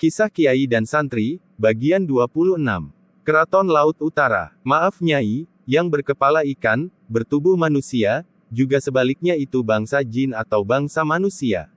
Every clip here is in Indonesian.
Kisah Kiai dan Santri, bagian 26. Keraton Laut Utara. Maaf Nyai, yang berkepala ikan, bertubuh manusia, juga sebaliknya itu bangsa jin atau bangsa manusia?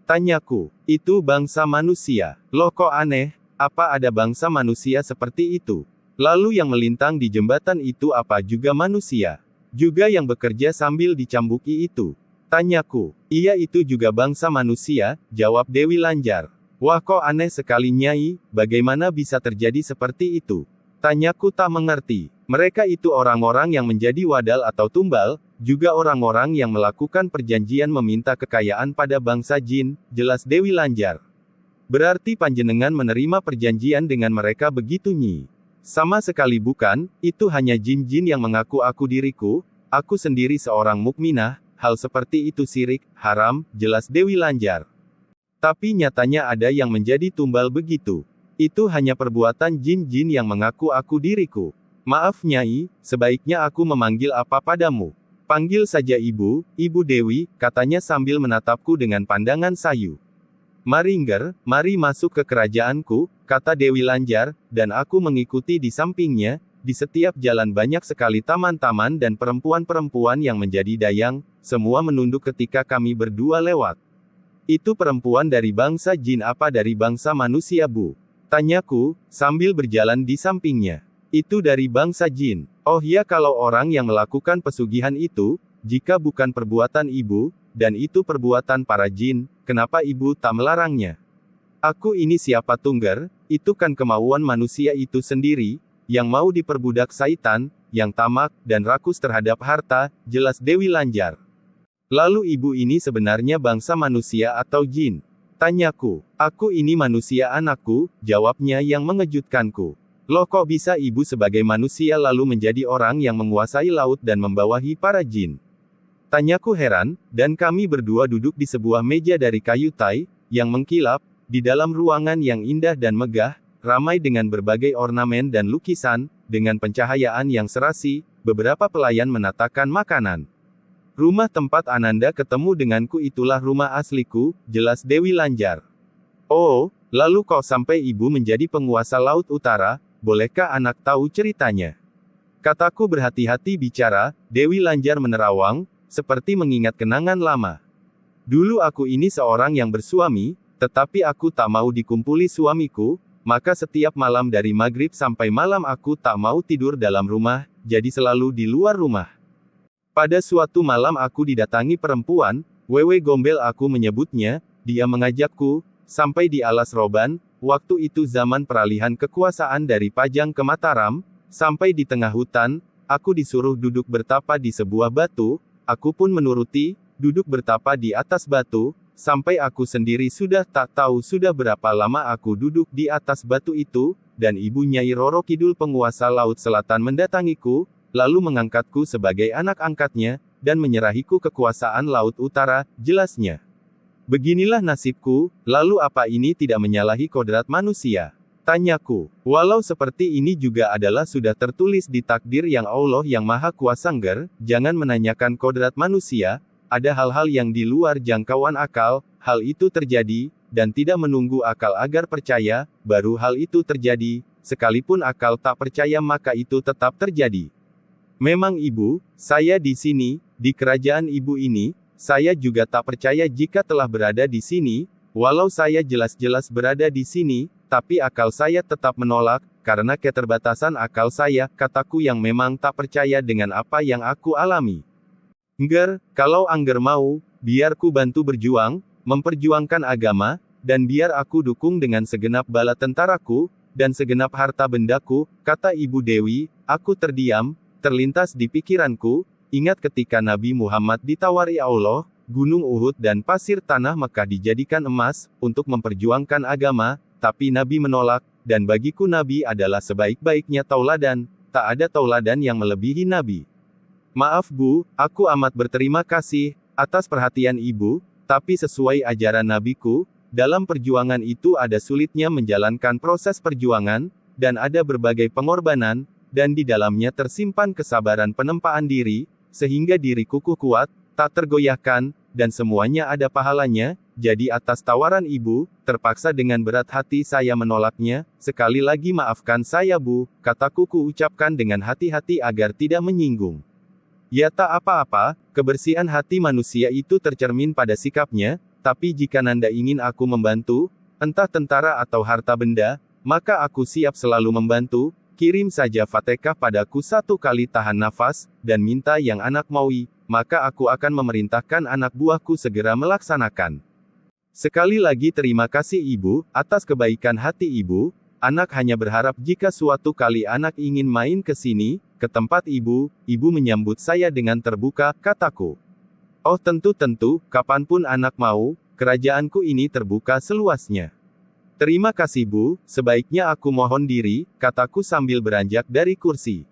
Tanyaku, itu bangsa manusia. Loh kok aneh, apa ada bangsa manusia seperti itu? Lalu yang melintang di jembatan itu apa juga manusia? Juga yang bekerja sambil dicambuki itu? Tanyaku, iya itu juga bangsa manusia, jawab Dewi Lanjar. Wah kok aneh sekali Nyai, bagaimana bisa terjadi seperti itu? Tanyaku tak mengerti. Mereka itu orang-orang yang menjadi wadal atau tumbal, juga orang-orang yang melakukan perjanjian meminta kekayaan pada bangsa jin, jelas Dewi Lanjar. Berarti panjenengan menerima perjanjian dengan mereka begitu Nyi? Sama sekali bukan, itu hanya jin-jin yang mengaku aku diriku, aku sendiri seorang mukminah, hal seperti itu syirik, haram, jelas Dewi Lanjar. Tapi nyatanya ada yang menjadi tumbal begitu. Itu hanya perbuatan jin-jin yang mengaku aku diriku. Maaf Nyai, sebaiknya aku memanggil apa padamu? Panggil saja Ibu, Ibu Dewi, katanya sambil menatapku dengan pandangan sayu. Maringger, mari masuk ke kerajaanku, kata Dewi Lanjar, dan aku mengikuti di sampingnya. Di setiap jalan banyak sekali taman-taman dan perempuan-perempuan yang menjadi dayang, semua menunduk ketika kami berdua lewat. Itu perempuan dari bangsa jin apa dari bangsa manusia Bu? Tanyaku, sambil berjalan di sampingnya. Itu dari bangsa jin. Oh ya kalau orang yang melakukan pesugihan itu, jika bukan perbuatan ibu, dan itu perbuatan para jin, kenapa ibu tak melarangnya? Aku ini siapa Tungger, itu kan kemauan manusia itu sendiri, yang mau diperbudak syaitan, yang tamak, dan rakus terhadap harta, jelas Dewi Lanjar. Lalu ibu ini sebenarnya bangsa manusia atau jin? Tanyaku. Aku ini manusia anakku, jawabnya yang mengejutkanku. Loh kok bisa ibu sebagai manusia lalu menjadi orang yang menguasai laut dan membawahi para jin? Tanyaku heran, dan kami berdua duduk di sebuah meja dari kayu tai, yang mengkilap, di dalam ruangan yang indah dan megah, ramai dengan berbagai ornamen dan lukisan, dengan pencahayaan yang serasi, beberapa pelayan menatakan makanan. Rumah tempat Ananda ketemu denganku itulah rumah asliku, jelas Dewi Lanjar. Oh, lalu kok sampai ibu menjadi penguasa Laut Utara, bolehkah anak tahu ceritanya? Kataku berhati-hati bicara, Dewi Lanjar menerawang, seperti mengingat kenangan lama. Dulu aku ini seorang yang bersuami, tetapi aku tak mau dikumpuli suamiku, maka setiap malam dari maghrib sampai malam aku tak mau tidur dalam rumah, jadi selalu di luar rumah. Pada suatu malam aku didatangi perempuan, Wewe Gombel aku menyebutnya, dia mengajakku, sampai di alas roban, waktu itu zaman peralihan kekuasaan dari Pajang ke Mataram, sampai di tengah hutan, aku disuruh duduk bertapa di sebuah batu, aku pun menuruti, duduk bertapa di atas batu, sampai aku sendiri sudah tak tahu sudah berapa lama aku duduk di atas batu itu, dan Ibu Nyai Roro Kidul penguasa Laut Selatan mendatangiku, lalu mengangkatku sebagai anak angkatnya, dan menyerahiku kekuasaan Laut Utara, jelasnya. Beginilah nasibku, lalu apa ini tidak menyalahi kodrat manusia? Tanyaku. Walau seperti ini juga adalah sudah tertulis di takdir yang Allah yang Maha Kuasa jangan menanyakan kodrat manusia, ada hal-hal yang di luar jangkauan akal, hal itu terjadi, dan tidak menunggu akal agar percaya, baru hal itu terjadi, sekalipun akal tak percaya maka itu tetap terjadi. Memang ibu, saya di sini, di kerajaan ibu ini, saya juga tak percaya jika telah berada di sini, walau saya jelas-jelas berada di sini, tapi akal saya tetap menolak, karena keterbatasan akal saya, kataku yang memang tak percaya dengan apa yang aku alami. Kalau Angger mau, biar ku bantu berjuang, memperjuangkan agama, dan biar aku dukung dengan segenap bala tentaraku, dan segenap harta bendaku, kata Ibu Dewi, aku terdiam. Terlintas di pikiranku, ingat ketika Nabi Muhammad ditawari Allah, Gunung Uhud dan pasir tanah Mekah dijadikan emas, untuk memperjuangkan agama, tapi Nabi menolak, dan bagiku Nabi adalah sebaik-baiknya tauladan, tak ada tauladan yang melebihi Nabi. Maaf Bu, aku amat berterima kasih, atas perhatian Ibu, tapi sesuai ajaran Nabiku, dalam perjuangan itu ada sulitnya menjalankan proses perjuangan, dan ada berbagai pengorbanan, dan di dalamnya tersimpan kesabaran penempaan diri, sehingga diri kukuh kuat, tak tergoyahkan, dan semuanya ada pahalanya. Jadi atas tawaran ibu, terpaksa dengan berat hati saya menolaknya. Sekali lagi maafkan saya bu, kataku ucapkan dengan hati-hati agar tidak menyinggung. Ya tak apa-apa, kebersihan hati manusia itu tercermin pada sikapnya, tapi jika Nanda ingin aku membantu, entah tentara atau harta benda, maka aku siap selalu membantu. Kirim saja Fatihah padaku 1 kali tahan nafas, dan minta yang anak maui, maka aku akan memerintahkan anak buahku segera melaksanakan. Sekali lagi terima kasih ibu, atas kebaikan hati ibu. Anak hanya berharap jika suatu kali anak ingin main ke sini, ke tempat ibu menyambut saya dengan terbuka, kataku. Oh tentu-tentu, kapanpun anak mau, kerajaanku ini terbuka seluasnya. Terima kasih bu, sebaiknya aku mohon diri, kataku sambil beranjak dari kursi.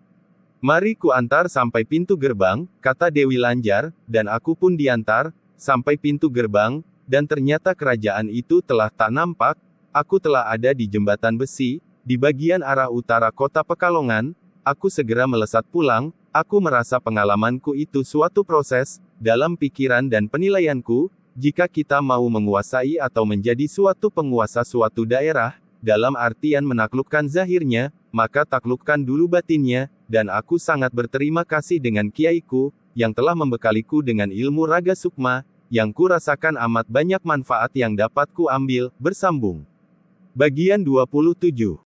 Mari ku antar sampai pintu gerbang, kata Dewi Lanjar, dan aku pun diantar, sampai pintu gerbang, dan ternyata kerajaan itu telah tak nampak. Aku telah ada di jembatan besi, di bagian arah utara kota Pekalongan. Aku segera melesat pulang. Aku merasa pengalamanku itu suatu proses, dalam pikiran dan penilaianku, jika kita mau menguasai atau menjadi suatu penguasa suatu daerah, dalam artian menaklukkan zahirnya, maka taklukkan dulu batinnya, dan aku sangat berterima kasih dengan kiaiku, yang telah membekaliku dengan ilmu raga sukma, yang ku rasakan amat banyak manfaat yang dapat ku ambil. Bersambung. Bagian 27.